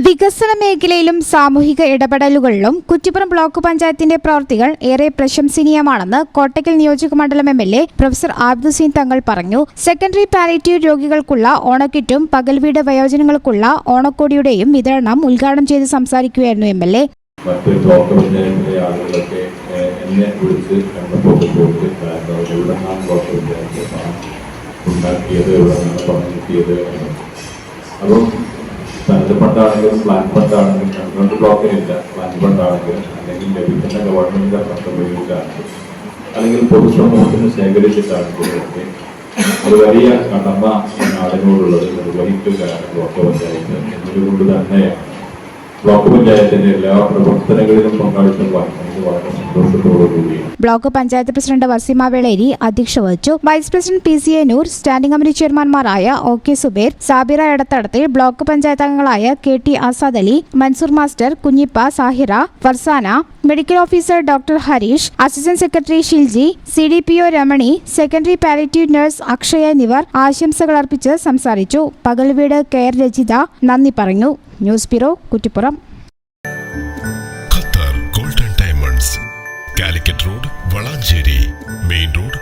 വികസന മേഖലയിലും സാമൂഹിക ഇടപെടലുകളിലും കുറ്റിപ്പുറം ബ്ലോക്ക് പഞ്ചായത്തിന്റെ പ്രവൃത്തികൾ ഏറെ പ്രശംസനീയമാണെന്ന് കോട്ടക്കൽ നിയോജകമണ്ഡലം എംഎൽഎ പ്രൊഫസർ ആബിദുദ്ദീൻ തങ്ങൾ പറഞ്ഞു. സെക്കൻഡറി പാലിയേറ്റീവ് രോഗികൾക്കുള്ള ഓണക്കിറ്റും പകൽവീട് വയോജനങ്ങൾക്കുള്ള ഓണക്കോടിയുടെയും വിതരണം ഉദ്ഘാടനം ചെയ്ത് സംസാരിക്കുകയായിരുന്നു എംഎൽഎ. മറ്റ് ബ്ലോക്ക് പഞ്ചായത്തിലെ ആളുകളൊക്കെ എന്നെ വിളിച്ച് കണ്ടപ്പോൾ എവിടെ നിന്നാണ് ബ്ലോക്ക് പഞ്ചായത്ത് പണം ഉണ്ടാക്കിയത്, എവിടെ നിന്നാണ് പണം കിട്ടിയത്. അപ്പം സ്ഥലത്ത് ഫണ്ടാണെങ്കിലും പ്ലാൻ ഫണ്ടാണെങ്കിലും ഗവൺമെന്റ് ബ്ലോക്കിനില്ല, പ്ലാൻ ഫണ്ടാണെങ്കിലും അല്ലെങ്കിൽ ലഭിക്കുന്ന ഗവൺമെന്റിന്റെ ഫണ്ട് ഉപയോഗിച്ചാണെങ്കിൽ അല്ലെങ്കിൽ പൊതുസമൂഹത്തിന് ശേഖരിച്ചിട്ടാണെങ്കിലും ഒക്കെ ഒരു വലിയ കടമ നാടിനോടുള്ളത് നിർവഹിക്കുകയാണ് ബ്ലോക്ക് പഞ്ചായത്ത് എന്നതുകൊണ്ട് തന്നെയാണ് ബ്ലോക്ക് പഞ്ചായത്തിന്റെ എല്ലാ പ്രവർത്തനങ്ങളിലും പങ്കാളിത്തം വഹിക്കുന്നത് വളരെ സന്തോഷത്തോടുകൂടിയാണ്. ബ്ലോക്ക് പഞ്ചായത്ത് പ്രസിഡന്റ് വസീമ വേളേരി അധ്യക്ഷത വഹിച്ചു. Vice president PCA Noor, standing committee ചെയർമാൻമാരായ OK സുബൈർ, സാബിറ എടത്തടത്തിൽ, ബ്ലോക്ക് പഞ്ചായത്ത് അംഗങ്ങളായ KT Azad Ali, Mansoor master, Kunhippa, Sahira, Farzana, medical officer doctor Harish, assistant secretary Shilji, CDPO Ramani, secondary palliative nurse Akshaya എന്നിവർ ആശംസകൾ അർപ്പിച്ച് സംസാരിച്ചു. പകൽവീട് കെയർ രജിത നന്ദി പറഞ്ഞു. News bureau, Kuttippuram. Qatar golden diamonds, Calicut road, Valanchery main road.